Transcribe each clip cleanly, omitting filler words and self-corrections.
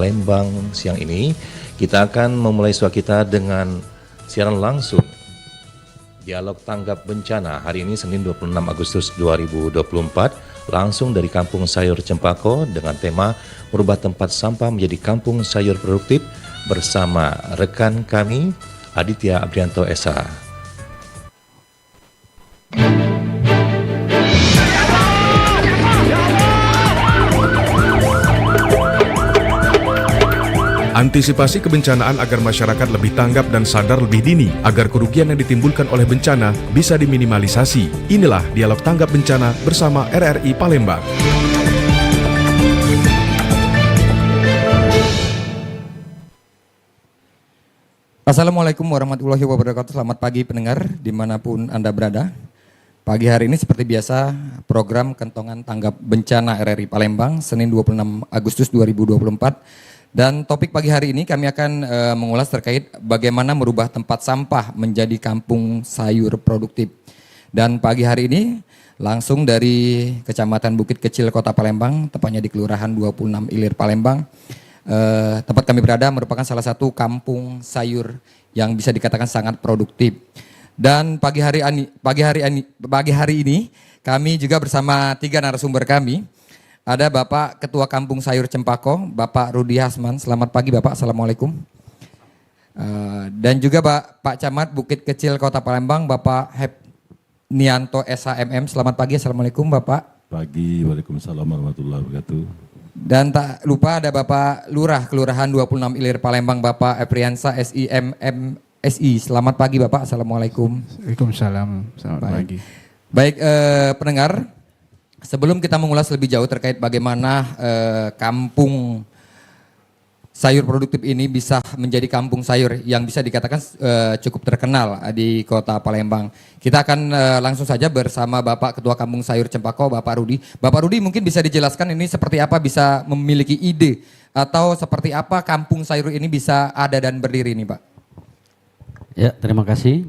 Palembang siang ini. Kita akan memulai suara kita dengan siaran langsung Dialog Tanggap Bencana hari ini Senin 26 Agustus 2024 langsung dari Kampung Sayur Cempako dengan tema merubah tempat sampah menjadi kampung sayur produktif bersama rekan kami Aditya Abrianto SH. Antisipasi kebencanaan agar masyarakat lebih tanggap dan sadar lebih dini agar kerugian yang ditimbulkan oleh bencana bisa diminimalisasi. Inilah Dialog Tanggap Bencana bersama RRI Palembang. Assalamualaikum warahmatullahi wabarakatuh. Selamat pagi pendengar dimanapun Anda berada. Pagi hari ini seperti biasa program Kentongan Tanggap Bencana RRI Palembang Senin 26 Agustus 2024. Dan topik pagi hari ini kami akan mengulas terkait bagaimana merubah tempat sampah menjadi kampung sayur produktif. Dan pagi hari ini langsung dari Kecamatan Bukit Kecil Kota Palembang, tepatnya di Kelurahan 26 Ilir Palembang. Tempat kami berada merupakan salah satu kampung sayur yang bisa dikatakan sangat produktif. Dan pagi hari ini kami juga bersama 3 narasumber kami. Ada Bapak Ketua Kampung Sayur Cempako, Bapak Rudi Hasman. Selamat pagi Bapak, Assalamualaikum. Dan juga Pak Camat Bukit Kecil Kota Palembang, Bapak Hepnianto SHMM. Selamat pagi, Assalamualaikum Bapak. Pagi, Waalaikumsalam warahmatullahi wabarakatuh. Dan tak lupa ada Bapak Lurah Kelurahan 26 Ilir Palembang, Bapak Epriansa SIMMSI. Selamat pagi Bapak, Assalamualaikum. Waalaikumsalam, selamat pagi. Baik pendengar. Sebelum kita mengulas lebih jauh terkait bagaimana kampung sayur produktif ini bisa menjadi kampung sayur yang bisa dikatakan cukup terkenal di Kota Palembang. Kita akan langsung saja bersama Bapak Ketua Kampung Sayur Cempako, Bapak Rudi. Bapak Rudi mungkin bisa dijelaskan ini seperti apa bisa memiliki ide atau seperti apa kampung sayur ini bisa ada dan berdiri ini Pak? Ya, terima kasih.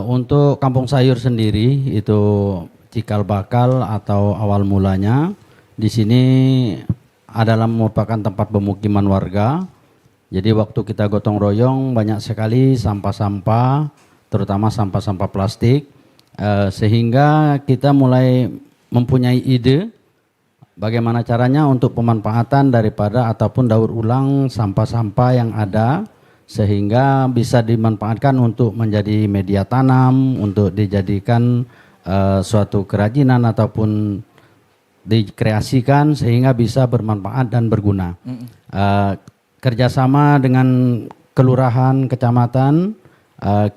Untuk kampung sayur sendiri itu cikal bakal atau awal mulanya di sini adalah merupakan tempat pemukiman warga. Jadi waktu kita gotong royong banyak sekali sampah-sampah, terutama sampah-sampah plastik, sehingga kita mulai mempunyai ide bagaimana caranya untuk pemanfaatan daripada ataupun daur ulang sampah-sampah yang ada sehingga bisa dimanfaatkan untuk menjadi media tanam, untuk dijadikan suatu kerajinan ataupun dikreasikan sehingga bisa bermanfaat dan berguna. Kerjasama dengan kelurahan, kecamatan,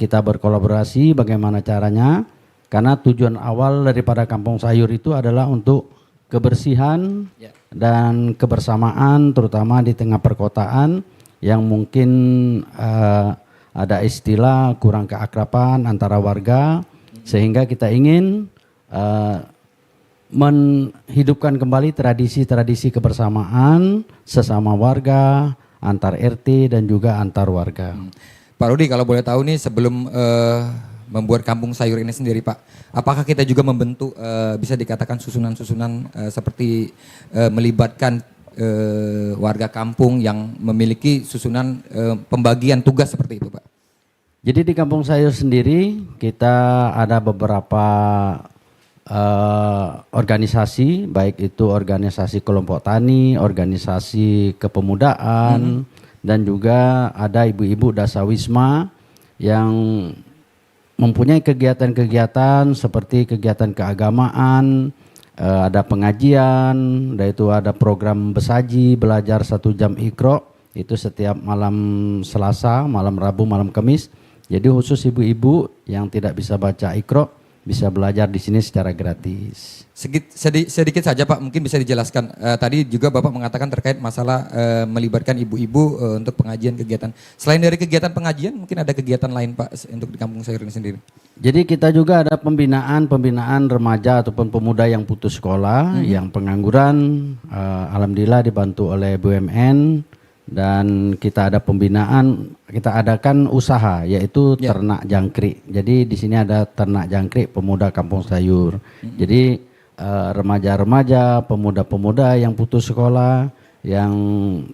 kita berkolaborasi bagaimana caranya, karena tujuan awal daripada kampung sayur itu adalah untuk kebersihan dan kebersamaan, terutama di tengah perkotaan yang mungkin ada istilah kurang keakraban antara warga. Sehingga kita ingin menghidupkan kembali tradisi-tradisi kebersamaan sesama warga, antar RT dan juga antar warga. Pak Rudi, kalau boleh tahu nih sebelum membuat kampung sayur ini sendiri Pak, apakah kita juga membentuk bisa dikatakan susunan-susunan seperti melibatkan warga kampung yang memiliki susunan pembagian tugas seperti itu Pak? Jadi di kampung sayur sendiri kita ada beberapa organisasi, baik itu organisasi kelompok tani, organisasi kepemudaan, dan juga ada ibu-ibu dasawisma yang mempunyai kegiatan-kegiatan seperti kegiatan keagamaan, ada pengajian, dan itu ada program besaji, belajar 1 jam Iqra, itu setiap malam Selasa, malam Rabu, malam Kamis. Jadi khusus ibu-ibu yang tidak bisa baca Iqra bisa belajar di sini secara gratis. Sedikit saja Pak, mungkin bisa dijelaskan. Tadi juga Bapak mengatakan terkait masalah melibatkan ibu-ibu untuk pengajian kegiatan. Selain dari kegiatan pengajian, mungkin ada kegiatan lain Pak untuk di kampung sayur ini sendiri? Jadi kita juga ada pembinaan remaja ataupun pemuda yang putus sekolah, yang pengangguran. Alhamdulillah dibantu oleh BUMN. Dan kita ada pembinaan, kita adakan usaha yaitu ternak jangkrik. Jadi di sini ada ternak jangkrik pemuda kampung sayur. Jadi remaja-remaja, pemuda-pemuda yang putus sekolah yang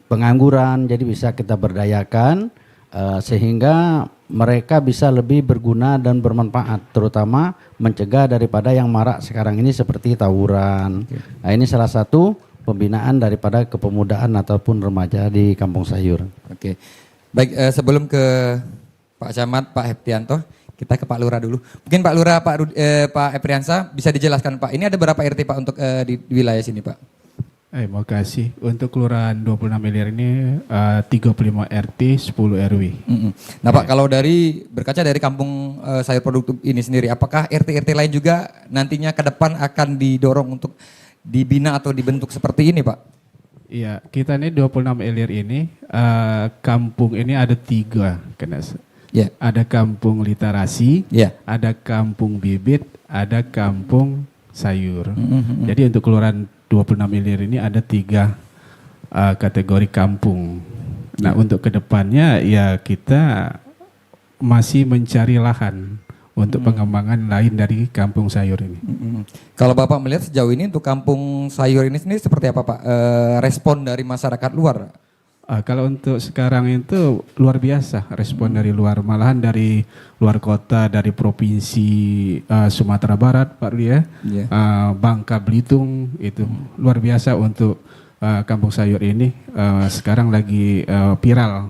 pengangguran, jadi bisa kita berdayakan sehingga mereka bisa lebih berguna dan bermanfaat, terutama mencegah daripada yang marak sekarang ini seperti tawuran. Nah, ini salah satu pembinaan daripada kepemudaan ataupun remaja di Kampung Sayur. Oke. Baik, sebelum ke Pak Camat, Pak Heptianto, kita ke Pak Lurah dulu. Mungkin Pak Lurah, Pak Epriansa bisa dijelaskan Pak, ini ada berapa RT Pak untuk di wilayah sini Pak? Terima kasih. Untuk kelurahan 26 miliar ini 35 RT, 10 RW. Nah Pak, kalau berkaca dari Kampung Sayur Produktif ini sendiri, apakah RT-RT lain juga nantinya ke depan akan didorong untuk dibina atau dibentuk seperti ini Pak? Iya, kita ini 26 miliar ini, kampung ini ada 3. Ya. Ada kampung literasi, Ya. ada kampung bibit, ada kampung sayur. Jadi untuk kelurahan 26 miliar ini ada 3 kategori kampung. Nah untuk kedepannya ya kita masih mencari lahan untuk pengembangan lain dari kampung sayur ini. Kalau Bapak melihat sejauh ini untuk Kampung Sayur ini sendiri seperti apa Pak? Respon dari masyarakat luar? Kalau untuk sekarang itu luar biasa respon dari luar, malahan dari luar kota, dari provinsi Sumatera Barat, Pak Rudi ya, Iya. Bangka Belitung itu luar biasa untuk Kampung Sayur ini sekarang lagi viral.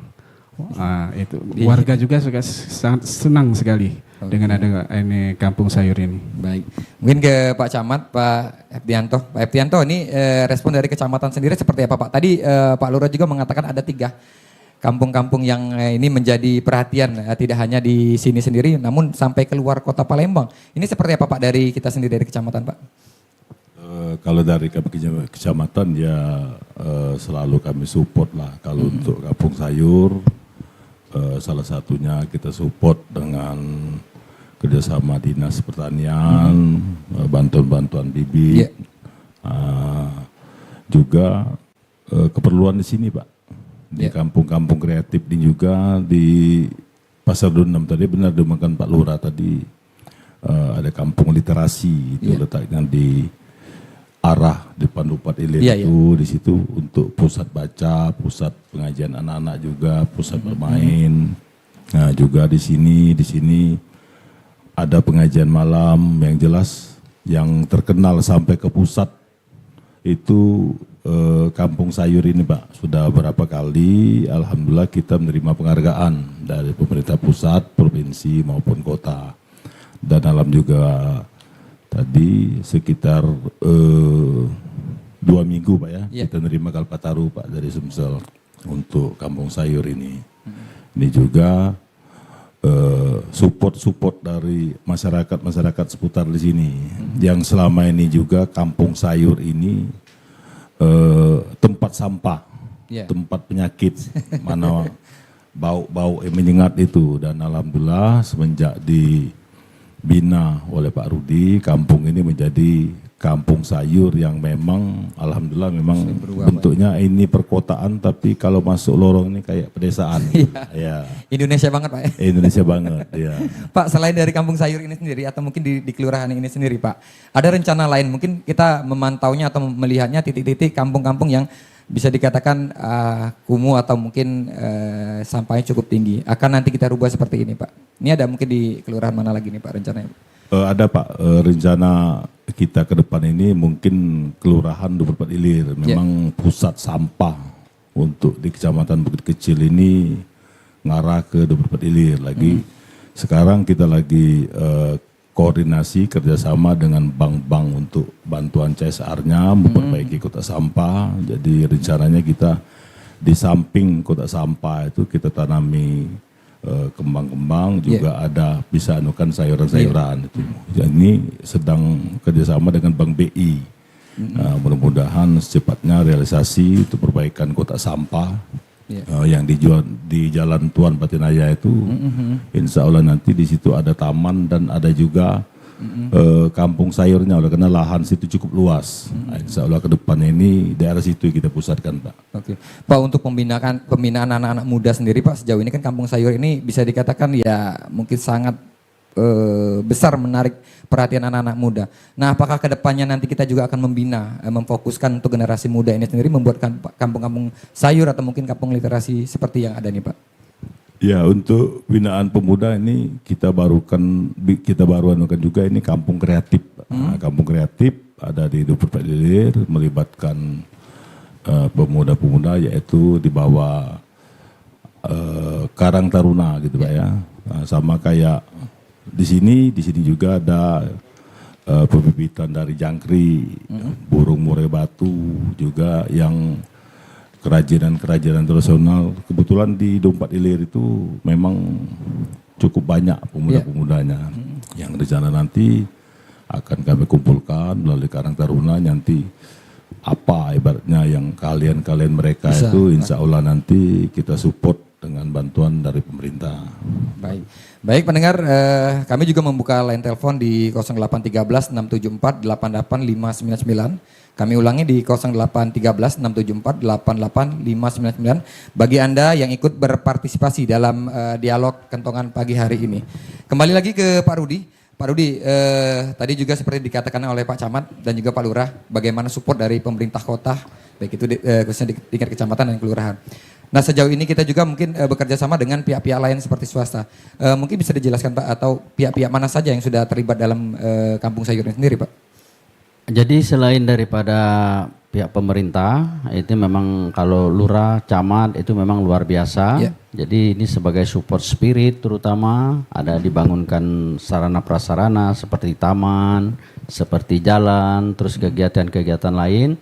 Itu warga juga sangat senang sekali dengan ada ini Kampung Sayur ini. Baik, mungkin ke Pak Camat, Pak Heptianto. Pak Heptianto, ini respon dari kecamatan sendiri seperti apa Pak? Tadi Pak Lurah juga mengatakan ada 3 kampung-kampung yang ini menjadi perhatian, tidak hanya di sini sendiri, namun sampai keluar kota Palembang. Ini seperti apa Pak dari kita sendiri dari kecamatan Pak? Kalau dari kecamatan ya selalu kami support lah. Kalau untuk Kampung Sayur, salah satunya kita support dengan kerjasama dinas pertanian, bantuan-bantuan bibit, juga keperluan di sini Pak, di kampung-kampung kreatif ini juga di Pasar 26 tadi benar dimakan Pak Lurah tadi, ada kampung literasi itu letaknya di arah depan Lupat Ilir itu di situ untuk pusat baca, pusat pengajian anak-anak juga, pusat bermain. Nah juga di sini ada pengajian malam yang jelas yang terkenal sampai ke pusat itu Kampung Sayur ini Pak. Sudah berapa kali alhamdulillah kita menerima penghargaan dari pemerintah pusat, provinsi maupun kota. Dan alam juga tadi sekitar 2 minggu Pak ya, kita menerima Kalpataru Pak dari Sumsel untuk Kampung Sayur ini. Ini juga support dari masyarakat seputar di sini. Yang selama ini juga Kampung Sayur ini tempat sampah, tempat penyakit, mana bau-bau yang menyengat itu. Dan alhamdulillah semenjak dibina oleh Pak Rudi, kampung ini menjadi Kampung Sayur yang memang alhamdulillah memang bentuknya ini perkotaan, tapi kalau masuk lorong ini kayak pedesaan. Ya. Indonesia banget Pak. Indonesia banget. Ya. Pak, selain dari Kampung Sayur ini sendiri atau mungkin di kelurahan ini sendiri Pak, ada rencana lain mungkin kita memantaunya atau melihatnya titik-titik kampung-kampung yang bisa dikatakan kumuh atau mungkin sampahnya cukup tinggi. Akan nanti kita rubah seperti ini Pak. Ini ada mungkin di kelurahan mana lagi nih Pak rencananya? Ada Pak, rencana kita ke depan ini mungkin Kelurahan 24 Ilir. Memang pusat sampah untuk di Kecamatan Bukit Kecil ini ngarah ke 24 Ilir lagi. Sekarang kita lagi koordinasi kerjasama dengan bank-bank untuk bantuan CSR-nya memperbaiki kotak sampah. Jadi rencananya kita di samping kotak sampah itu kita tanami kembang-kembang, juga ada bisa anukan sayuran-sayuran itu. Jadi ini sedang kerjasama dengan Bank BI. Mudah-mudahan secepatnya realisasi untuk perbaikan kotak sampah yang dijual di Jalan Tuan Patinaya itu. Insya Allah nanti di situ ada taman dan ada juga kampung sayurnya, oleh karena lahan situ cukup luas. Insya Allah ke depan ini daerah situ kita pusatkan Pak. Oke, Pak, untuk pembinaan anak-anak muda sendiri Pak, sejauh ini kan Kampung Sayur ini bisa dikatakan ya mungkin sangat besar menarik perhatian anak-anak muda. Nah, apakah kedepannya nanti kita juga akan membina, memfokuskan untuk generasi muda ini sendiri membuat kampung-kampung sayur atau mungkin kampung literasi seperti yang ada nih Pak? Ya, untuk binaan pemuda ini kita baru anukan juga ini kampung kreatif. Nah, kampung kreatif ada di Dukuh Ilir melibatkan pemuda-pemuda yaitu di bawah Karang Taruna gitu Pak ya. Nah, sama kayak di sini juga ada pembibitan dari jangkrik, burung murai batu juga yang kerajinan tradisional. Kebetulan di Dukuh Ilir itu memang cukup banyak pemuda-pemudanya. Yang rencana nanti akan kami kumpulkan melalui Karang Taruna nanti apa ibaratnya yang kalian mereka bisa, itu insya Allah nanti kita support dengan bantuan dari pemerintah. Baik pendengar, kami juga membuka line telepon di 0813 674 88599. Kami ulangi di 0813 674 88599 bagi Anda yang ikut berpartisipasi dalam dialog kentongan pagi hari ini. Kembali lagi ke Pak Rudi. Pak Rudi, tadi juga seperti dikatakan oleh Pak Camat dan juga Pak Lurah, bagaimana support dari pemerintah kota, baik itu khususnya di tingkat kecamatan dan kelurahan. Nah sejauh ini kita juga mungkin bekerja sama dengan pihak-pihak lain seperti swasta. Mungkin bisa dijelaskan Pak, atau pihak-pihak mana saja yang sudah terlibat dalam kampung sayur ini sendiri Pak? Jadi selain daripada pihak pemerintah, itu memang kalau lurah, camat itu memang luar biasa. Yeah. Jadi ini sebagai support spirit terutama ada dibangunkan sarana prasarana seperti taman, seperti jalan, terus kegiatan-kegiatan lain.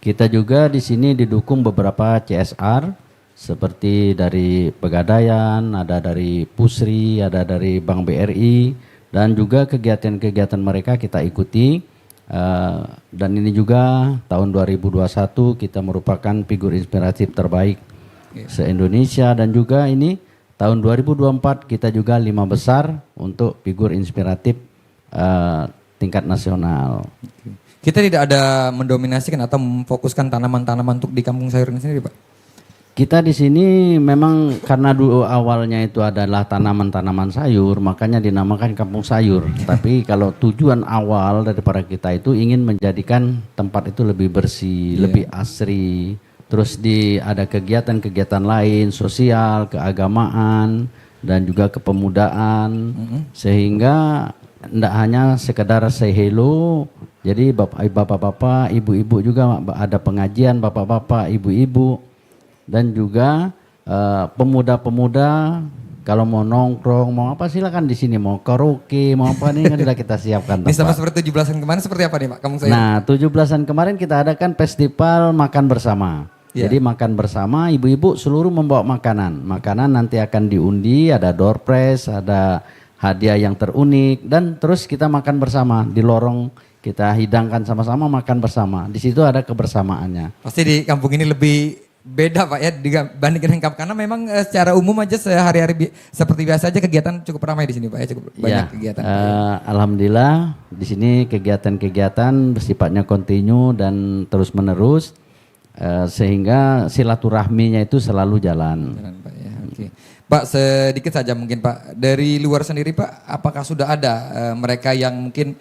Kita juga di sini didukung beberapa CSR seperti dari Pegadaian, ada dari Pusri, ada dari Bank BRI, dan juga kegiatan-kegiatan mereka kita ikuti. Dan ini juga tahun 2021 kita merupakan figur inspiratif terbaik se-Indonesia, dan juga ini tahun 2024 kita juga 5 besar untuk figur inspiratif tingkat nasional. Kita tidak ada mendominasikan atau memfokuskan tanaman-tanaman untuk di kampung sayur ini sendiri Pak? Kita di sini memang karena dulu awalnya itu adalah tanaman-tanaman sayur, makanya dinamakan kampung sayur. Tapi kalau tujuan awal daripada kita itu ingin menjadikan tempat itu lebih bersih, lebih asri. Terus ada kegiatan-kegiatan lain, sosial, keagamaan, dan juga kepemudaan. Sehingga tidak hanya sekedar say hello, jadi bapak-bapak, ibu-ibu juga ada pengajian bapak-bapak, ibu-ibu. Dan juga pemuda-pemuda kalau mau nongkrong, mau apa silakan di sini, mau karaoke, mau apa nih kan sudah kita siapkan. Ini sama seperti 17-an kemarin seperti apa nih Pak kampung sayur? Nah 17-an kemarin kita adakan festival makan bersama. Jadi makan bersama, ibu-ibu seluruh membawa makanan. Makanan nanti akan diundi, ada door prize, ada hadiah yang terunik, dan terus kita makan bersama di lorong. Kita hidangkan sama-sama, makan bersama. Di situ ada kebersamaannya. Pasti di kampung ini lebih beda Pak ya dibandingkan dengan kampung, karena memang secara umum aja sehari-hari seperti biasa aja kegiatan cukup ramai di sini Pak ya, cukup banyak kegiatan. Alhamdulillah di sini kegiatan-kegiatan bersifatnya kontinu dan terus-menerus sehingga silaturahminya itu selalu jalan. Pak ya. Oke. Pak sedikit saja mungkin Pak, dari luar sendiri Pak, apakah sudah ada mereka yang mungkin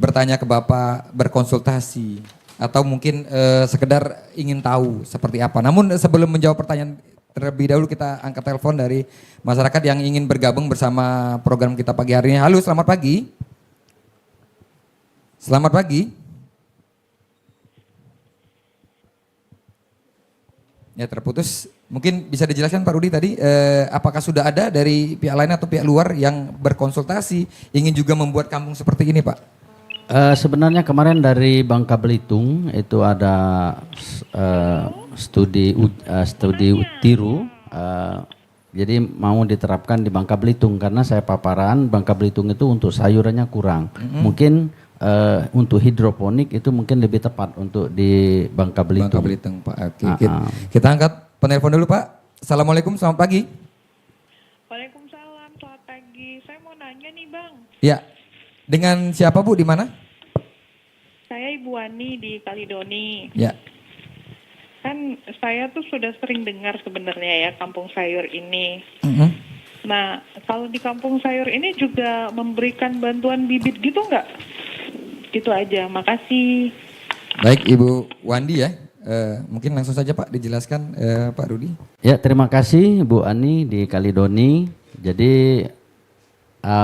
bertanya ke Bapak, berkonsultasi atau mungkin sekedar ingin tahu seperti apa. Namun sebelum menjawab pertanyaan terlebih dahulu kita angkat telepon dari masyarakat yang ingin bergabung bersama program kita pagi hari ini. Halo, selamat pagi. Selamat pagi. Ya terputus. Mungkin bisa dijelaskan Pak Rudi tadi apakah sudah ada dari pihak lain atau pihak luar yang berkonsultasi ingin juga membuat kampung seperti ini Pak? Sebenarnya kemarin dari Bangka Belitung itu ada studi tiru, jadi mau diterapkan di Bangka Belitung karena saya paparan Bangka Belitung itu untuk sayurannya kurang. Mungkin untuk hidroponik itu mungkin lebih tepat untuk di Bangka Belitung. Bangka Belitung Pak. Oke. Kita angkat penelpon dulu Pak. Assalamualaikum, selamat pagi. Waalaikumsalam, selamat pagi. Saya mau nanya nih Bang. Ya, dengan siapa Bu, di mana? Saya Ibu Wani di Kalidoni. Ya. Kan saya tuh sudah sering dengar sebenarnya ya kampung sayur ini. Nah, kalau di Kampung Sayur ini juga memberikan bantuan bibit gitu nggak? Gitu aja, makasih. Baik Ibu Wandi ya, mungkin langsung saja Pak dijelaskan Pak Rudi. Ya, terima kasih Bu Ani di Kalidoni. Jadi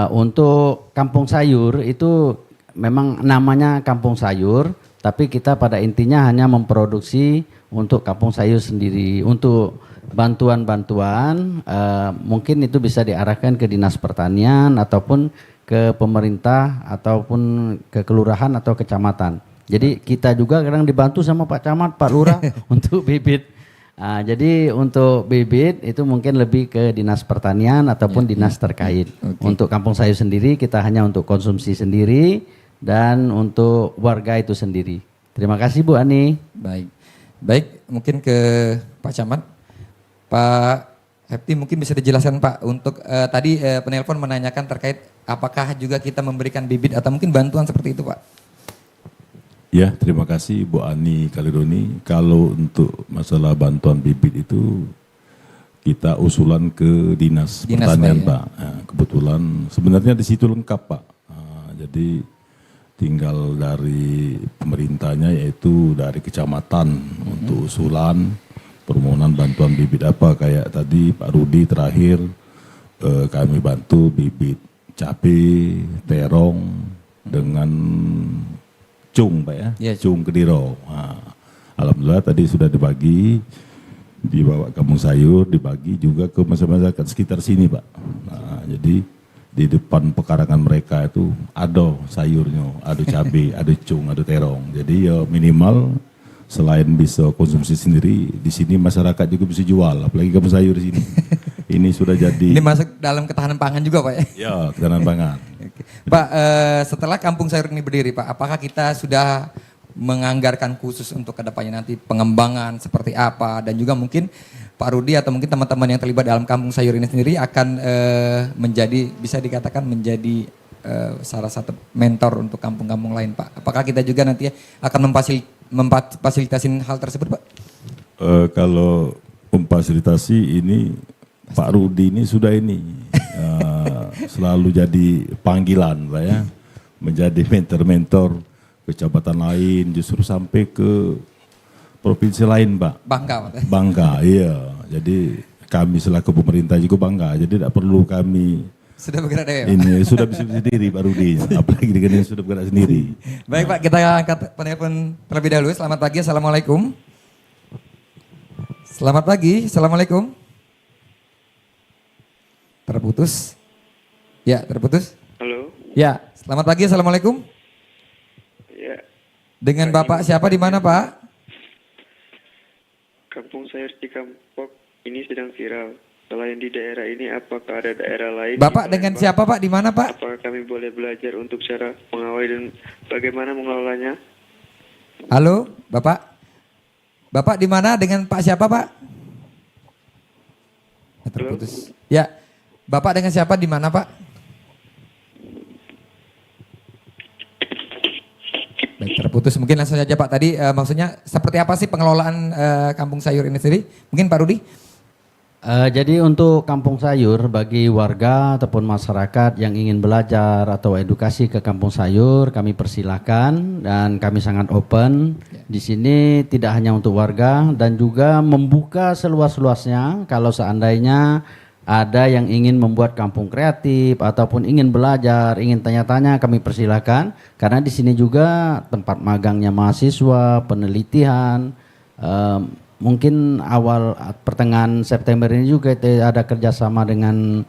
untuk Kampung Sayur itu memang namanya Kampung Sayur, tapi kita pada intinya hanya memproduksi untuk Kampung Sayur sendiri. Untuk bantuan-bantuan mungkin itu bisa diarahkan ke Dinas Pertanian ataupun ke pemerintah ataupun ke kelurahan atau kecamatan. Jadi kita juga kadang dibantu sama Pak Camat, Pak Lurah untuk bibit. Jadi untuk bibit itu mungkin lebih ke Dinas Pertanian ataupun dinas terkait. Untuk Kampung Sayur sendiri kita hanya untuk konsumsi sendiri dan untuk warga itu sendiri. Terima kasih Bu Ani. Baik mungkin ke Pak Camat. Pak Hepti mungkin bisa dijelaskan Pak untuk tadi penelpon menanyakan terkait apakah juga kita memberikan bibit atau mungkin bantuan seperti itu Pak? Ya, terima kasih Bu Ani Kalidoni. Kalau untuk masalah bantuan bibit itu kita usulan ke Dinas Pertanian Pak. Ya, kebetulan sebenarnya di situ lengkap Pak. Jadi tinggal dari pemerintahnya yaitu dari kecamatan untuk usulan permohonan bantuan bibit apa kayak tadi Pak Rudi terakhir kami bantu bibit cabai, terong dengan cung Pak ya, cung kediro. Nah, alhamdulillah tadi sudah dibagi, dibawa Kampung Sayur, dibagi juga ke masyarakat sekitar sini Pak. Nah, jadi di depan pekarangan mereka itu ada sayurnya, ada cabai, ada cung, ada terong. Jadi ya minimal selain bisa konsumsi sendiri, di sini masyarakat juga bisa jual, apalagi Kampung Sayur di sini. Ini sudah jadi. Ini masuk dalam ketahanan pangan juga Pak ya? Ya, ketahanan pangan. Pak, setelah Kampung Sayur ini berdiri Pak, apakah kita sudah menganggarkan khusus untuk kedepannya nanti pengembangan seperti apa dan juga mungkin Pak Rudi atau mungkin teman-teman yang terlibat dalam Kampung Sayur ini sendiri akan menjadi, bisa dikatakan menjadi salah satu mentor untuk kampung-kampung lain Pak. Apakah kita juga nanti akan memfasilitasi hal tersebut Pak? Kalau memfasilitasi ini Pak Rudi ini sudah selalu jadi panggilan Pak ya, menjadi mentor-mentor kecamatan lain justru sampai ke provinsi lain Pak. Bangga Pak. Bangga, iya. Jadi kami selaku pemerintah juga bangga. Jadi tidak perlu kami sudah bergerak dewe, ini sudah bisa sendiri Pak Rudi. Apalagi dengan ini sudah bergerak sendiri. Baik Pak, kita angkat penelpon terlebih dahulu. Selamat pagi, assalamualaikum. Selamat pagi, assalamualaikum. Terputus. Ya, terputus. Halo. Ya, selamat pagi, assalamualaikum. Ya. Dengan Bapak siapa di mana Pak? Kampung Sayur Cikampek ini sedang viral. Selain di daerah ini, apakah ada daerah lain? Bapak dengan siapa Pak? Di mana Pak? Apakah kami boleh belajar untuk cara mengawali dan bagaimana mengelolanya? Halo, Bapak. Bapak di mana dengan Pak siapa Pak? Terputus. Ya, Bapak dengan siapa di mana Pak? Baik, terputus. Mungkin langsung saja Pak. Tadi maksudnya seperti apa sih pengelolaan Kampung Sayur ini sendiri? Mungkin Pak Rudi? Jadi untuk Kampung Sayur bagi warga ataupun masyarakat yang ingin belajar atau edukasi ke Kampung Sayur kami persilahkan dan kami sangat open. Di sini tidak hanya untuk warga dan juga membuka seluas-luasnya kalau seandainya ada yang ingin membuat kampung kreatif ataupun ingin belajar, ingin tanya-tanya kami persilahkan karena di sini juga tempat magangnya mahasiswa, penelitian. Mungkin awal pertengahan September ini juga ada kerjasama dengan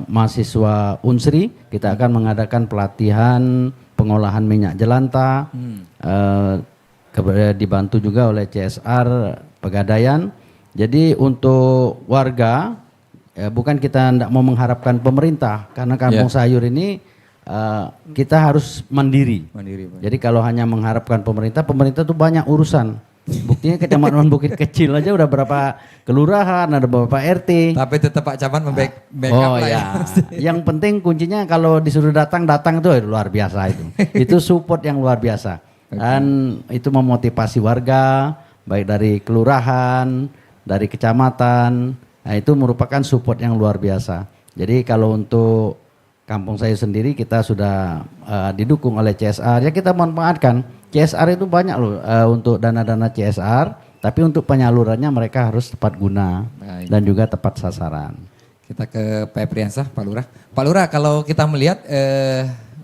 mahasiswa Unsri. Kita akan mengadakan pelatihan pengolahan minyak jelantah, dibantu juga oleh CSR Pegadaian. Jadi untuk warga, bukan kita tidak mau mengharapkan pemerintah, karena Kampung Sayur ini kita harus mandiri. Jadi kalau hanya mengharapkan pemerintah tuh banyak urusan. Buktinya Kecamatan Bukit Kecil aja udah berapa kelurahan, ada beberapa RT. Tapi tetap Pak Camat backup lah ya. Yang penting kuncinya kalau disuruh datang itu luar biasa itu. Itu support yang luar biasa. Dan itu memotivasi warga baik dari kelurahan, dari kecamatan, Nah, itu merupakan support yang luar biasa. Jadi kalau untuk Kampung Sayur sendiri kita sudah didukung oleh CSR. Ya kita manfaatkan. CSR itu banyak loh untuk dana-dana CSR, tapi untuk penyalurannya mereka harus tepat guna. Baik. Dan juga tepat sasaran. Kita ke Pak Priansah, Pak Lurah. Pak Lurah, kalau kita melihat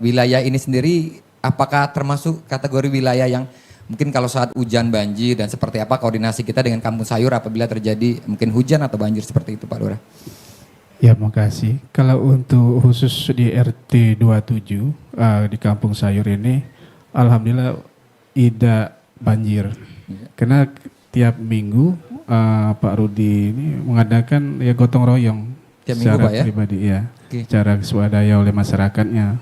wilayah ini sendiri, apakah termasuk kategori wilayah yang mungkin kalau saat hujan banjir dan seperti apa koordinasi kita dengan Kampung Sayur apabila terjadi mungkin hujan atau banjir seperti itu, Pak Lurah? Ya, makasih. Kalau untuk khusus di RT 27 di Kampung Sayur ini, alhamdulillah tidak banjir. Karena tiap minggu Pak Rudi ini mengadakan ya gotong royong Tiap minggu, secara Pak, ya? pribadi, ya, Oke. secara swadaya oleh masyarakatnya.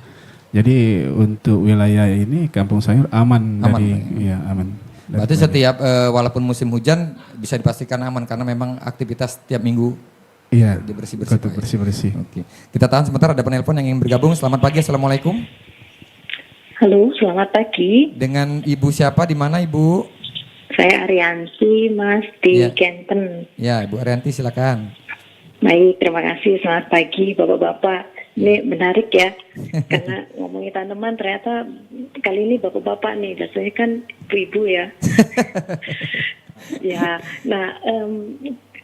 Jadi untuk wilayah ini Kampung Sayur aman, Aman, dari, Pak, ya aman. Berarti setiap walaupun musim hujan bisa dipastikan aman karena memang aktivitas tiap minggu Iya, bersih-bersih, betul, Pak, ya? bersih-bersih. Oke. Kita tahan sebentar, ada penelpon yang ingin bergabung. Selamat pagi, Assalamualaikum. Halo, selamat pagi. Dengan Ibu siapa, di mana Ibu? Saya Arianti, Mas, di Ya. Kenten. Ya, Ibu Arianti silakan. Baik, terima kasih. Selamat pagi, Bapak-Bapak. Ini menarik ya, karena ngomongin tanaman ternyata kali ini Bapak-Bapak nih, biasanya kan ibu-ibu ya. Ya, nah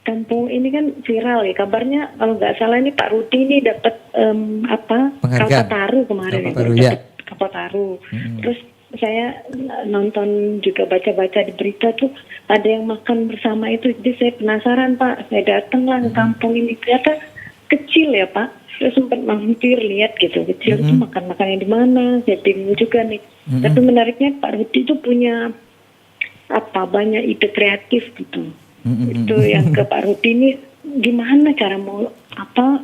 kampung ini kan viral ya, kabarnya kalau nggak salah ini Pak Rudi ini dapat Penghargaan. Kalpataru kemarin. Kalpataru, ya, ya. dapat Kalpataru. Terus saya nonton juga baca-baca di berita tuh ada yang makan bersama itu, jadi saya penasaran Pak, saya datang lah ke kampung ini, ternyata kecil ya Pak, saya sempat mampir lihat gitu, kecil itu makan-makannya di mana, saya bingung juga nih. Tapi menariknya Pak Rudi itu punya banyak ide kreatif gitu. Itu yang ke Pak Rudi ini gimana cara mau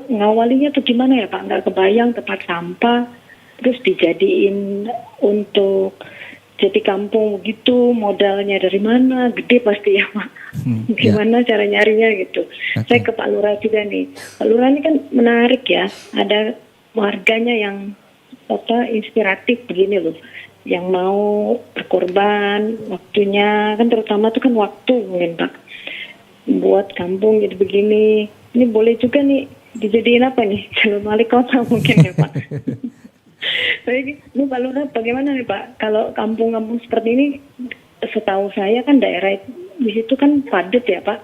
ngawalinya tuh gimana ya Pak, nggak kebayang tempat sampah terus dijadiin untuk jadi kampung gitu, modalnya dari mana, gede pasti ya Pak. Gimana cara nyarinya gitu. Saya ke Pak Lurah juga nih. Pak Lurah ini kan menarik ya, ada warganya yang inspiratif begini loh, yang mau berkorban waktunya, kan terutama itu kan waktu mungkin Pak, buat kampung jadi begini. Ini boleh juga nih dijadiin apa nih, calon wali kota mungkin ya Pak. Baik, ini Pak Lurah bagaimana nih Pak, kalau kampung-kampung seperti ini, setahu saya kan daerah di situ kan padat ya Pak,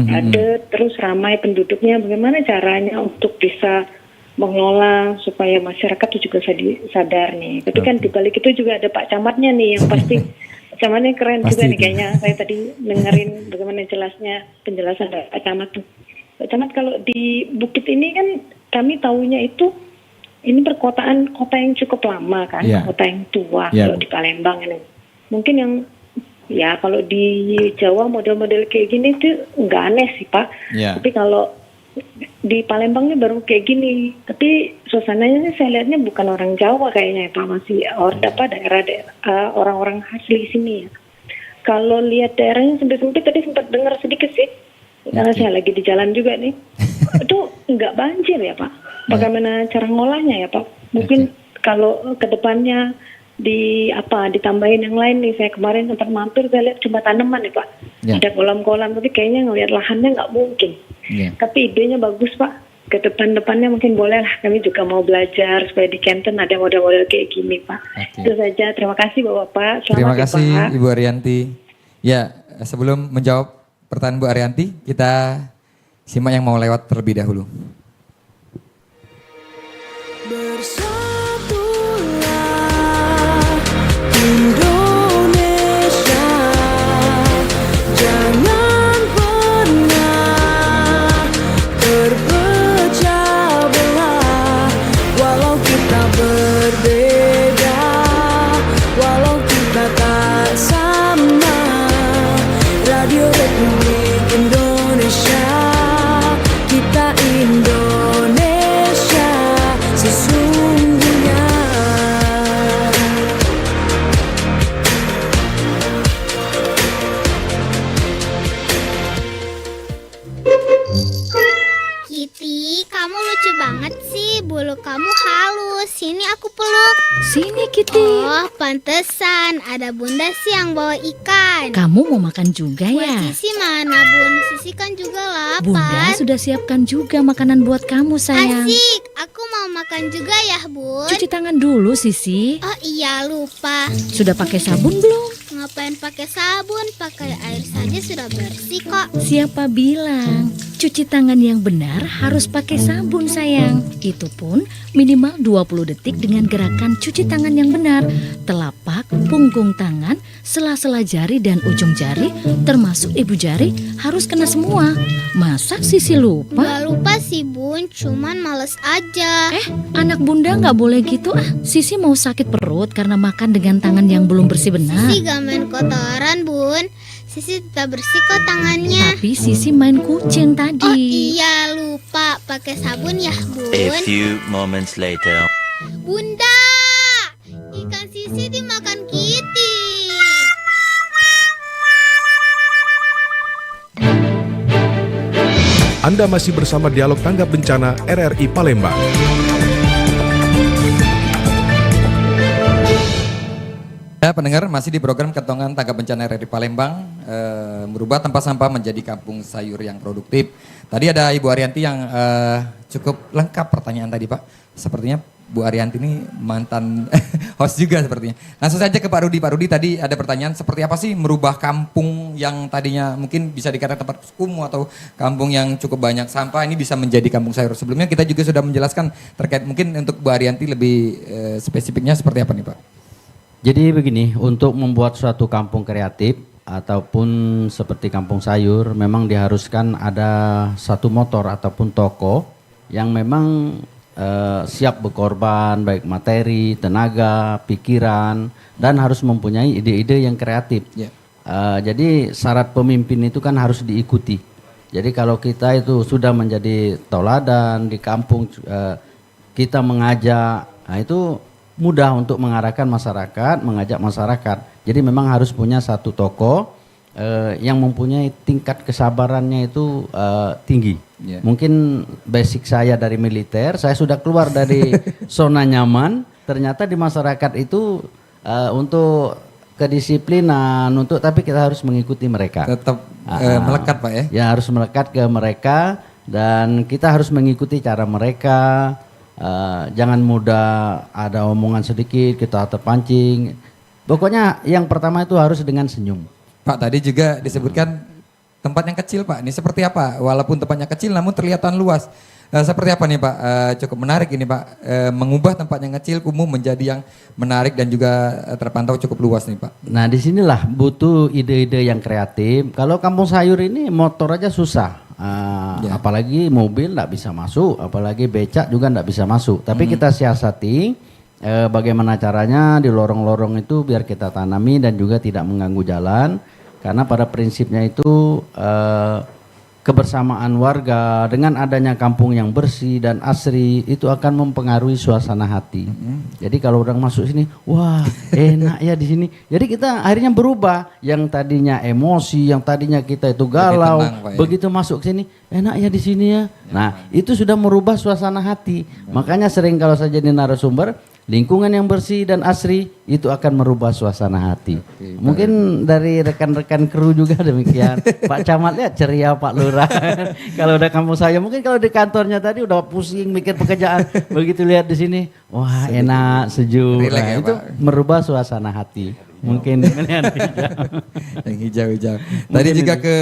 padat terus ramai penduduknya, bagaimana caranya untuk bisa mengelola supaya masyarakat itu juga sadar nih. Tapi kan di balik itu juga ada Pak Camatnya nih yang pasti Camatnya keren pasti juga nih kayaknya. Saya tadi dengerin bagaimana penjelasan dari Pak Camat tuh. Pak Camat, kalau di Bukit ini kan kami tahunya itu ini perkotaan kota yang cukup lama kan, kota yang tua kalau di Palembang ini. Mungkin yang ya kalau di Jawa model-model kayak gini tuh nggak aneh sih Pak. Tapi kalau di Palembang ini baru kayak gini. Tapi suasananya sih saya lihatnya bukan orang Jawa kayaknya ya Pak, masih daerah orang-orang asli sini ya. Kalau lihat daerahnya sempit-sempit, tadi sempat dengar sedikit sih, karena saya lagi di jalan juga nih. Itu nggak banjir ya Pak. Bagaimana cara ngolahnya ya Pak? Mungkin kalau ke depannya ditambahin yang lain nih. Saya kemarin sempat mampir, saya lihat cuma tanaman ya Pak. Ada kolam-kolam, tapi kayaknya ngelihat lahannya nggak mungkin. Tapi idenya bagus Pak. Ke depan-depannya mungkin boleh lah, kami juga mau belajar supaya di Kenten ada model-model kayak gini Pak. Itu saja, terima kasih Bapak. Selamat Terima kasih ya, Pak. Ibu Arianti. Ya, sebelum menjawab pertanyaan Bu Arianti, kita simak yang mau lewat terlebih dahulu. Bersatulah Indonesia, jangan pernah terpecah belah. Walau kita berbeda, walau kita tak sama, Radio Republik Indonesia, kita Indonesia. kamu lucu banget sih. Bulu kamu halus. Sini aku peluk. Sini Kitty. Oh, pantesan. Ada bunda sih yang bawa ikan. Kamu mau makan juga Buat ya? Sisi mana, Bun? Sisi kan juga lapar. Bunda sudah siapkan juga makanan buat kamu sayang. Asik. Aku mau makan juga ya, Bun. Cuci tangan dulu Sisi. Oh iya, lupa. Sudah pakai sabun belum? Ngapain pakai sabun? Pakai air saja sudah bersih kok. Siapa bilang? Cuci tangan yang benar harus pakai sabun sayang. Itu pun minimal 20 detik dengan gerakan cuci tangan yang benar. Telapak, punggung tangan, sela-sela jari dan ujung jari, termasuk ibu jari harus kena semua. Masa Sisi lupa? Gak lupa sih, Bun. Cuman males aja. Anak bunda nggak boleh gitu ah. Sisi mau sakit perut karena makan dengan tangan yang belum bersih benar. Sisi gak main kotoran, Bun. Sisi tetap bersih kok tangannya. Tapi Sisi main kucing tadi. Oh iya, lupa. Pakai sabun ya, Bun. A few moments later. Bunda, ikan Sisi dimakan Kitty. Anda masih bersama Dialog Tanggap Bencana RRI Palembang. Ya, pendengar masih di program Kentongan Tanggap Bencana RRI Palembang, merubah tempat sampah menjadi kampung sayur yang produktif. Tadi ada Ibu Arianti yang cukup lengkap pertanyaan tadi Pak. Sepertinya Bu Arianti ini mantan host juga sepertinya. Langsung saja ke Pak Rudi. Pak Rudi tadi ada pertanyaan seperti apa sih merubah kampung yang tadinya mungkin bisa dikatakan tempat kumuh atau kampung yang cukup banyak sampah ini bisa menjadi kampung sayur. Sebelumnya kita juga sudah menjelaskan terkait mungkin untuk Bu Arianti lebih spesifiknya seperti apa nih Pak? Jadi begini, untuk membuat suatu kampung kreatif ataupun seperti kampung sayur memang diharuskan ada satu motor ataupun toko yang memang siap berkorban baik materi, tenaga, pikiran dan harus mempunyai ide-ide yang kreatif. Yeah. Jadi syarat pemimpin itu kan harus diikuti. Jadi kalau kita itu sudah menjadi tauladan di kampung, kita mengajak, nah itu mudah untuk mengarahkan masyarakat, mengajak masyarakat. Jadi memang harus punya satu toko yang mempunyai tingkat kesabarannya itu tinggi. Yeah. Mungkin basic saya dari militer, saya sudah keluar dari zona nyaman. Ternyata di masyarakat itu untuk kedisiplinan, tapi kita harus mengikuti mereka. Tetap melekat Pak ya? Ya harus melekat ke mereka dan kita harus mengikuti cara mereka. Jangan mudah ada omongan sedikit kita terpancing. Pokoknya yang pertama itu harus dengan senyum. Pak tadi juga disebutkan tempat yang kecil Pak. Ini seperti apa? Walaupun tempatnya kecil namun terlihat luas. Seperti apa nih Pak? Cukup menarik ini Pak. Mengubah tempat yang kecil kumuh menjadi yang menarik dan juga terpantau cukup luas nih Pak. Nah disinilah butuh ide-ide yang kreatif. Kalau kampung sayur ini motor aja susah. Apalagi mobil nggak bisa masuk, apalagi becak juga nggak bisa masuk. Tapi kita siasati bagaimana caranya di lorong-lorong itu biar kita tanami dan juga tidak mengganggu jalan. Karena pada prinsipnya itu kebersamaan warga dengan adanya kampung yang bersih dan asri itu akan mempengaruhi suasana hati. Jadi kalau orang masuk sini, wah enak ya di sini. Jadi kita akhirnya berubah. Yang tadinya emosi, yang tadinya kita itu galau, begitu masuk sini, enak ya di sini ya. Nah itu sudah merubah suasana hati. Makanya sering kalau saya jadi narasumber, lingkungan yang bersih dan asri itu akan merubah suasana hati. Mungkin dari rekan-rekan kru juga demikian. Pak Camat lihat ceria Pak Lurah. Kalau udah kampung saya, mungkin kalau di kantornya tadi udah pusing mikir pekerjaan. Begitu lihat di sini, wah enak, sejuk. Nah, itu merubah suasana hati. Mungkin dengan yang hijau-hijau. Tadi juga ke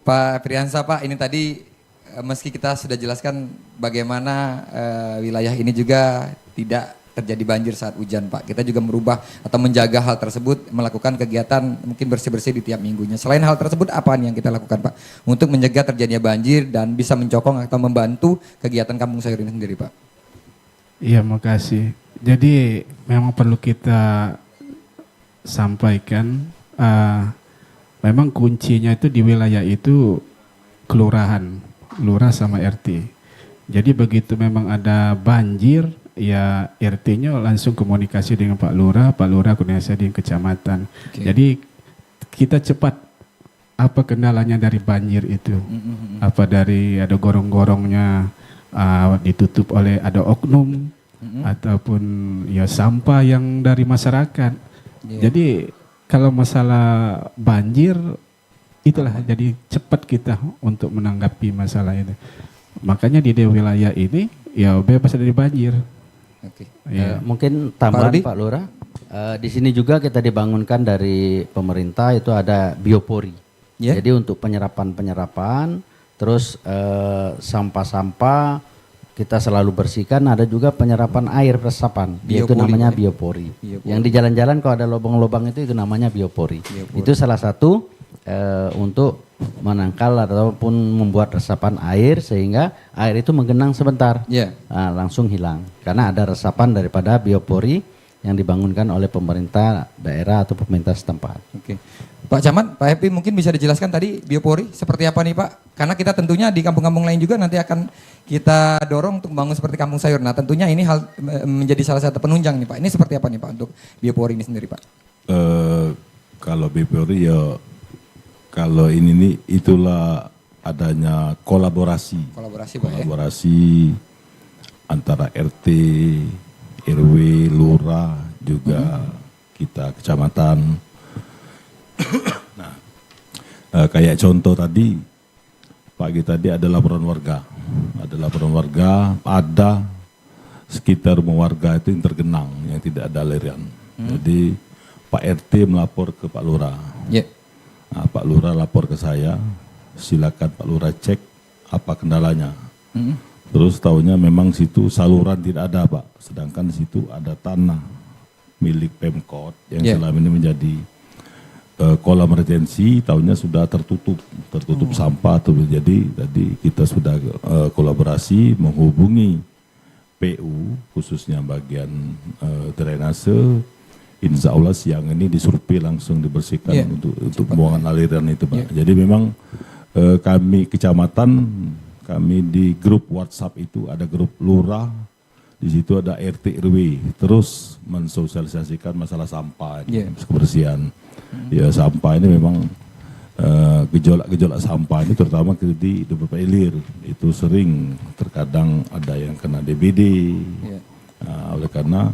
Pak Priyansa Pak, ini tadi meski kita sudah jelaskan bagaimana wilayah ini juga tidak terjadi banjir saat hujan Pak. Kita juga merubah atau menjaga hal tersebut, melakukan kegiatan mungkin bersih-bersih di tiap minggunya. Selain hal tersebut apa nih yang kita lakukan Pak? Untuk mencegah terjadinya banjir dan bisa mencokong atau membantu kegiatan kampung sayur ini sendiri Pak. Iya makasih. Jadi memang perlu kita sampaikan memang kuncinya itu di wilayah itu kelurahan, lurah sama RT. Jadi begitu memang ada banjir, ya RT-nya langsung komunikasi dengan Pak Lurah komunikasi dengan kecamatan. Jadi kita cepat apa kendalanya dari banjir itu. Apa dari ada gorong-gorongnya ditutup oleh ada oknum ataupun ya sampah yang dari masyarakat. Jadi kalau masalah banjir itulah jadi cepat kita untuk menanggapi masalah ini. Makanya di wilayah ini ya bebas dari banjir. Ya. Mungkin tambahan Pak Lurah, di sini juga kita dibangunkan dari pemerintah itu ada biopori. Jadi untuk penyerapan, terus sampah-sampah kita selalu bersihkan. Ada juga penyerapan air resapan, itu namanya biopori. Yang di jalan-jalan kalau ada lubang-lubang itu namanya biopori. Itu salah satu untuk menangkal ataupun membuat resapan air sehingga air itu menggenang sebentar, langsung hilang karena ada resapan daripada biopori yang dibangunkan oleh pemerintah daerah atau pemerintah setempat. Oke. Pak Camat, Pak Happy mungkin bisa dijelaskan tadi biopori seperti apa nih Pak? Karena kita tentunya di kampung-kampung lain juga nanti akan kita dorong untuk membangun seperti kampung sayur. Nah tentunya ini hal menjadi salah satu penunjang nih Pak. Ini seperti apa nih Pak untuk biopori ini sendiri Pak? Kalau biopori ya kalau ini nih itulah adanya kolaborasi Pak, kolaborasi antara RT, RW, lurah juga kita kecamatan. Nah, kayak contoh tadi pagi tadi ada laporan warga, ada sekitar rumah warga itu yang tergenang yang tidak ada aliran. Jadi Pak RT melapor ke Pak Lurah. Nah, Pak Lurah lapor ke saya, silakan Pak Lurah cek apa kendalanya. Terus tahunya memang situ saluran tidak ada Pak, sedangkan situ ada tanah milik Pemkot yang selama ini menjadi kolam retensi, tahunya sudah tertutup sampah. Jadi tadi kita sudah kolaborasi menghubungi PU khususnya bagian drainase. Insya Allah siang ini disurvei langsung dibersihkan untuk pembuangan aliran itu Pak. Jadi memang kami kecamatan, kami di grup WhatsApp itu ada grup lurah, di situ ada RT RW, terus mensosialisasikan masalah sampah, kebersihan. Ya sampah ini memang gejolak-gejolak sampah ini terutama di beberapa hilir itu sering terkadang ada yang kena DBD, oleh karena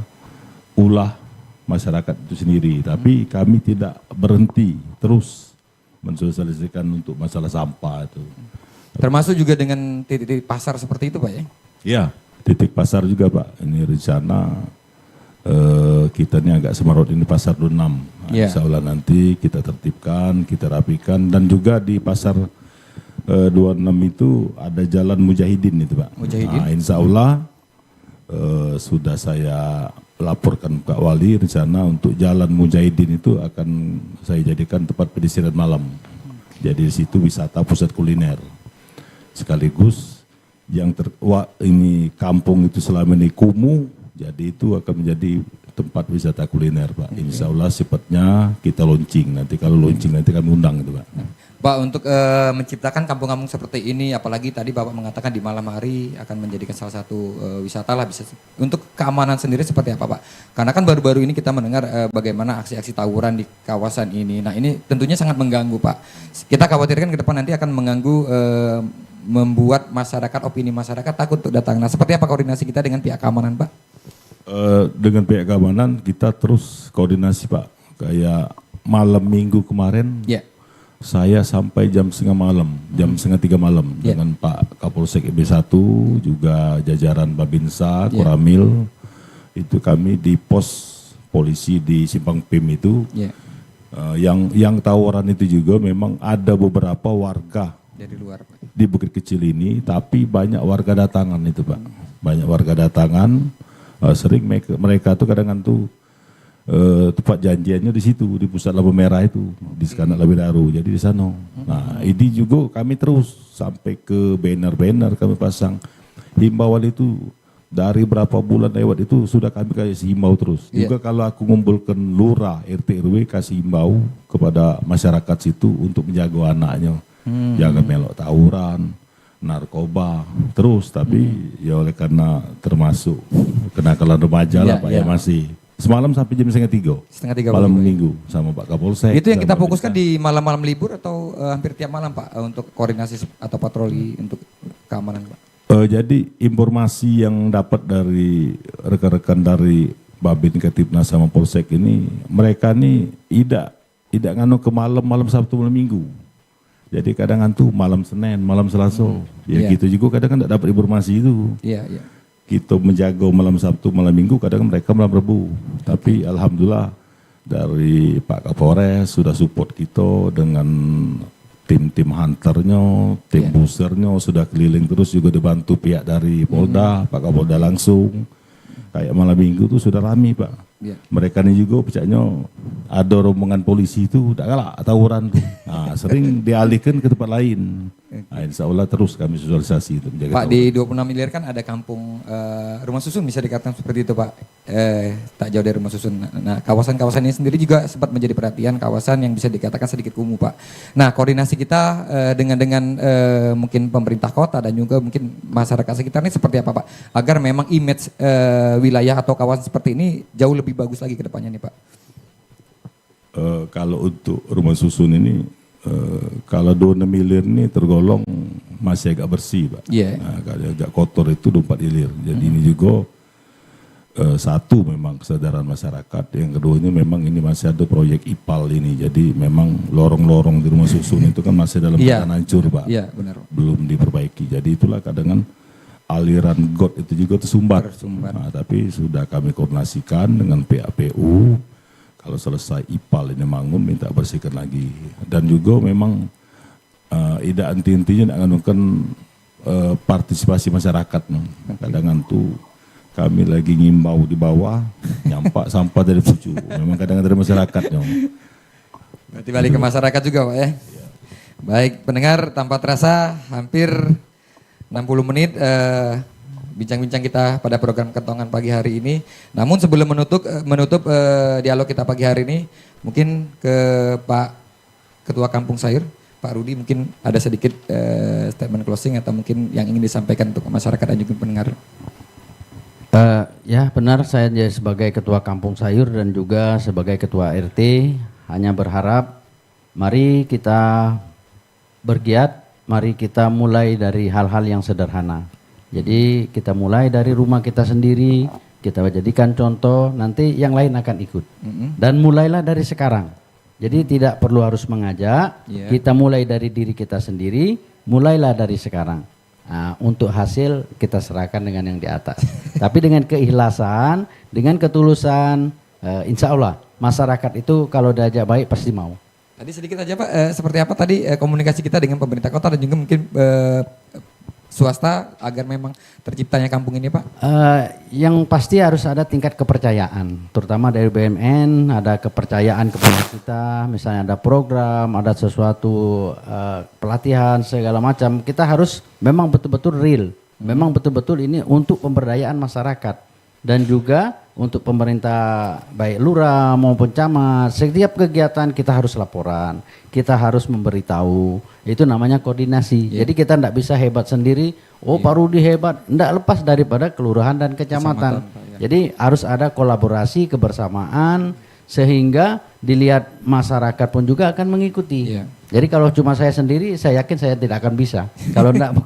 ulah masyarakat itu sendiri, tapi kami tidak berhenti terus mensosialisasikan untuk masalah sampah itu. Termasuk juga dengan titik-titik pasar seperti itu Pak ya? Ya, titik pasar juga Pak. Ini rencana kita ini agak semarot ini pasar 26. Insya Allah nanti kita tertibkan, kita rapikan dan juga di pasar 26 itu ada jalan Mujahidin itu Pak. Nah, insya Allah sudah saya laporkan Pak Wali rencana untuk jalan Mujahidin itu akan saya jadikan tempat pedestrian malam. Jadi di situ wisata pusat kuliner. Sekaligus yang ini kampung itu selama ini kumuh, jadi itu akan menjadi tempat wisata kuliner Pak. Insya Allah sifatnya kita launching, nanti kalau launching nanti kami undang itu Pak. Pak untuk menciptakan kampung-kampung seperti ini, apalagi tadi Bapak mengatakan di malam hari akan menjadikan salah satu wisata lah, bisa untuk keamanan sendiri seperti apa Pak? Karena kan baru-baru ini kita mendengar bagaimana aksi-aksi tawuran di kawasan ini. Nah ini tentunya sangat mengganggu Pak. Kita khawatirkan ke depan nanti akan mengganggu, membuat masyarakat, opini masyarakat takut untuk datang. Nah seperti apa koordinasi kita dengan pihak keamanan Pak? Dengan pihak keamanan kita terus koordinasi Pak. Kayak malam minggu kemarin. Saya sampai jam setengah malam dengan Pak Kapolsek EB1 juga jajaran Babinsa, Koramil, itu kami di pos polisi di Simpang PIM itu, yang tawuran itu juga memang ada beberapa warga dari luar Pak. Di Bukit Kecil ini, tapi banyak warga datangan itu Pak, banyak warga datangan, sering mereka tuh kadang-kadang tuh tempat janjiannya di situ di pusat lampu merah itu di Sekanak Labidaru, jadi di sana. Nah ini juga kami terus sampai ke banner-banner kami pasang himbauan itu dari berapa bulan lewat itu sudah kami kasih himbau terus. Juga kalau aku ngumpulkan lurah RT RW kasih himbau kepada masyarakat situ untuk menjaga anaknya, jangan melok tawuran, narkoba terus, tapi ya oleh karena termasuk kenakalan remaja lah Pak ya masih Semalam sampai jam 2:30. 2:30 malam pagi. minggu sama Pak Kapolsek. Itu yang kita sama fokuskan di malam-malam libur atau hampir tiap malam Pak untuk koordinasi atau patroli untuk keamanan Pak? Jadi informasi yang dapat dari rekan-rekan dari Babin Ketipnas sama Polsek ini, mereka nih tidak nganu ke malam Sabtu malam Minggu. Jadi kadang ngantu malam Senin, malam Selasa. Ya gitu juga kadang kan tidak dapat informasi itu. Iya, iya. Kita menjaga malam Sabtu, malam Minggu, kadang mereka malam Rabu. Tapi alhamdulillah dari Pak Kapolres sudah support kita dengan tim-tim hunternya, tim busernya sudah keliling terus, juga dibantu pihak dari Polda, Pak Kapolda langsung. Kayak malam Minggu tuh sudah rame Pak. Ya. Mereka ini juga pecahnya ada rombongan polisi itu, tak kalah tawuran tuh. Nah, sering dialihkan ke tempat lain. Nah, insya Allah terus kami sosialisasi itu menjaga Pak, di 26 miliar kan ada kampung rumah susun, bisa dikatakan seperti itu Pak. Tak jauh dari rumah susun. Nah, kawasan-kawasan ini sendiri juga sempat menjadi perhatian, kawasan yang bisa dikatakan sedikit kumuh Pak. Nah, koordinasi kita dengan mungkin pemerintah kota dan juga mungkin masyarakat sekitar ini seperti apa Pak? Agar memang image wilayah atau kawasan seperti ini jauh lebih bagus lagi ke depannya nih Pak. Kalau untuk rumah susun ini, kalau 26 miliar ini tergolong masih agak bersih Pak. Yeah. Nah, kalau agak kotor itu 24 miliar. Jadi ini juga satu memang kesadaran masyarakat. Yang keduanya memang ini masih ada proyek IPAL ini. Jadi memang lorong-lorong di rumah susun itu kan masih dalam keadaan hancur Pak. Iya, benar. Belum diperbaiki. Jadi itulah kadang aliran got itu juga tersumbat. Nah, tapi sudah kami koordinasikan dengan pihak PU. Kalau selesai IPAL ini bangun, minta bersihkan lagi. Dan juga memang ida intinya nak nganukan partisipasi masyarakat. Kadang tuh kami lagi ngimbau di bawah, nyampak sampah dari pucu. Memang kadang dari masyarakat. Berarti balik ke masyarakat juga Pak ya? Baik pendengar, tanpa terasa hampir 60 menit bincang-bincang kita pada program Kentongan pagi hari ini. Namun sebelum menutup dialog kita pagi hari ini, mungkin ke Pak Ketua Kampung Sayur, Pak Rudi, mungkin ada sedikit statement closing atau mungkin yang ingin disampaikan untuk masyarakat dan juga pendengar. Ya benar, saya sebagai Ketua Kampung Sayur dan juga sebagai Ketua RT hanya berharap mari kita bergiat, mari kita mulai dari hal-hal yang sederhana. Jadi kita mulai dari rumah kita sendiri, kita jadikan contoh, nanti yang lain akan ikut. Dan mulailah dari sekarang. Jadi tidak perlu harus mengajak, kita mulai dari diri kita sendiri, mulailah dari sekarang. Nah, untuk hasil kita serahkan dengan yang di atas. Tapi dengan keikhlasan, dengan ketulusan, insya Allah masyarakat itu kalau diajak baik pasti mau. Tadi sedikit aja Pak, seperti apa tadi komunikasi kita dengan pemerintah kota dan juga mungkin swasta agar memang terciptanya kampung ini Pak? Yang pasti harus ada tingkat kepercayaan, terutama dari BUMN, ada kepercayaan kepada kita, misalnya ada program, ada sesuatu pelatihan segala macam, kita harus memang betul-betul real, memang betul-betul ini untuk pemberdayaan masyarakat dan juga untuk pemerintah baik lurah maupun camat, setiap kegiatan kita harus laporan, kita harus memberitahu, itu namanya koordinasi. Jadi kita tidak bisa hebat sendiri, Pak Rudi hebat, tidak lepas daripada kelurahan dan kecamatan. Jadi harus ada kolaborasi, kebersamaan, sehingga dilihat masyarakat pun juga akan mengikuti. Jadi kalau cuma saya sendiri, saya yakin saya tidak akan bisa. Kalau tidak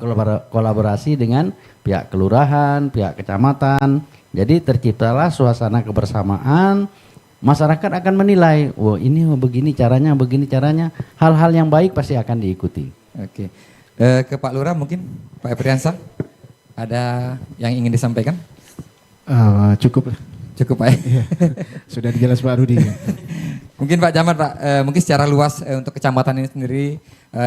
kolaborasi dengan pihak kelurahan, pihak kecamatan, jadi terciptalah suasana kebersamaan, masyarakat akan menilai, wah ini begini caranya, hal-hal yang baik pasti akan diikuti. Oke, ke Pak Lurah mungkin, Pak Epriansa, ada yang ingin disampaikan? Cukup Pak ya? Sudah dijelas Pak Rudi. Mungkin Pak Camat Pak, mungkin secara luas untuk kecamatan ini sendiri,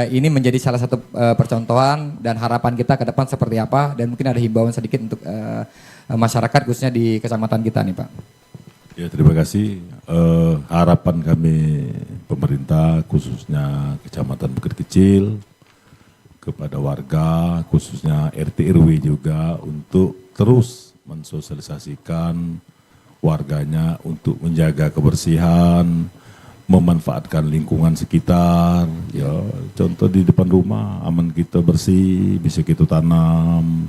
ini menjadi salah satu percontohan dan harapan kita ke depan seperti apa, dan mungkin ada himbauan sedikit untuk masyarakat khususnya di kecamatan kita nih Pak. Ya terima kasih. Harapan kami pemerintah khususnya Kecamatan Bukit Kecil kepada warga khususnya RT RW juga untuk terus mensosialisasikan warganya untuk menjaga kebersihan, memanfaatkan lingkungan sekitar. Ya contoh di depan rumah aman kita bersih, bisa kita tanam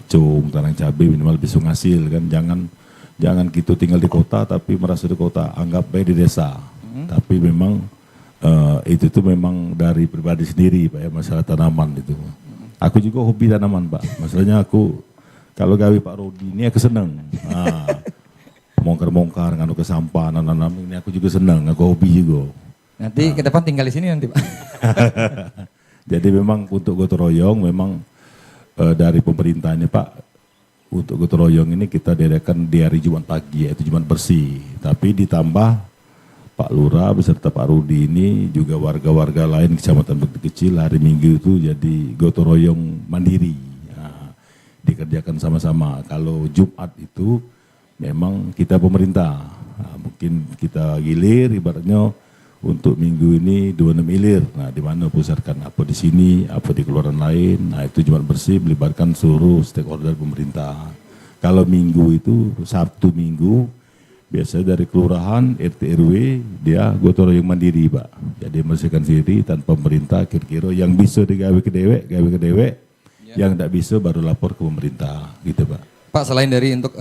cung, tanam cabai minimal bisa ngasil kan. Jangan jangan gitu tinggal di kota tapi merasa di kota, anggap baik di desa. Tapi memang itu tuh memang dari pribadi sendiri Pak ya, masalah tanaman itu. Aku juga hobi tanaman Pak. Masalahnya aku kalau gawe Pak Rodi ini aku seneng. Bongkar-bongkar nganu ke sampah, nanam ini aku juga seneng, aku hobi juga. Nanti ke depan tinggal di sini nanti Pak. Jadi memang untuk gotong royong memang dari pemerintah ini Pak, untuk gotong royong ini kita diadakan di hari Jumat pagi yaitu Jumat bersih. Tapi ditambah Pak Lurah beserta Pak Rudi ini juga warga-warga lain kecamatan Bukit Kecil hari Minggu itu jadi gotong royong mandiri. Nah, dikerjakan sama-sama. Kalau Jumat itu memang kita pemerintah. Nah, mungkin kita gilir ibaratnya untuk minggu ini 26 ilir. Nah, di mana pusatkan apa di sini, apa di kelurahan lain. Nah, itu Jumat bersih melibatkan seluruh stakeholder pemerintah. Kalau minggu itu Sabtu Minggu biasanya dari kelurahan, RT RW, dia gotong royong mandiri Pak. Jadi membersihkan sendiri tanpa pemerintah, kira-kira yang bisa digawe ke dewek, yang tidak bisa baru lapor ke pemerintah, gitu Pak. Pak, selain dari untuk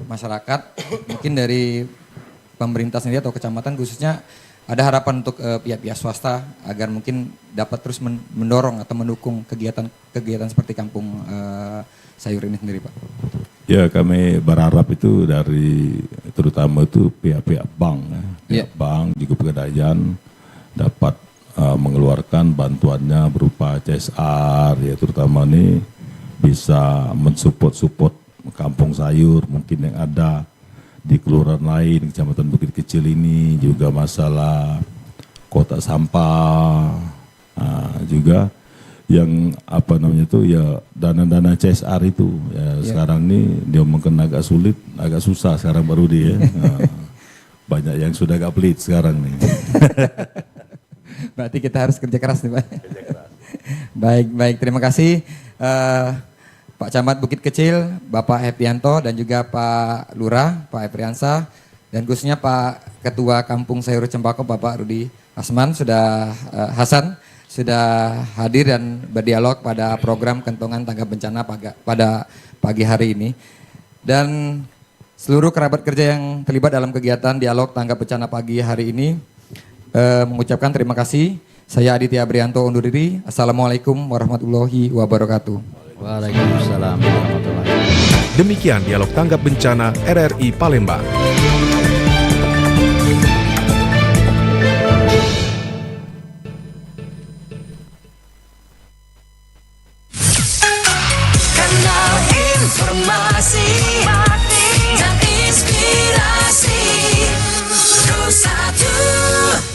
masyarakat, mungkin dari pemerintah sendiri atau kecamatan khususnya, ada harapan untuk pihak-pihak swasta agar mungkin dapat terus mendorong atau mendukung kegiatan seperti kampung sayur ini sendiri Pak? Ya kami berharap itu dari terutama itu pihak-pihak bank, pihak bank juga pegadaian dapat mengeluarkan bantuannya berupa CSR ya terutama ini bisa mensupport kampung sayur mungkin yang ada di kelurahan lain, kecamatan Bukit Kecil ini juga masalah kotak sampah, juga yang apa namanya itu ya dana-dana CSR itu ya sekarang ini dia mungkin agak sulit, agak susah sekarang baru dia. Banyak yang sudah agak pelit sekarang nih. Berarti kita harus kerja keras nih Pak. Baik, terima kasih Pak Camat Bukit Kecil, Bapak Hepianto dan juga Pak Lurah, Pak Efriansah dan khususnya Pak Ketua Kampung Sayur Cempaka Bapak Rudi Asman Hasan sudah hadir dan berdialog pada program Kentongan Tanggap Bencana pada pagi hari ini. Dan seluruh kerabat kerja yang terlibat dalam kegiatan dialog Tanggap Bencana pagi hari ini mengucapkan terima kasih. Saya Aditya Abrianto undur diri. Assalamualaikum warahmatullahi wabarakatuh. Waalaikumsalam warahmatullahi wabarakatuh. Demikian dialog tanggap bencana RRI Palembang.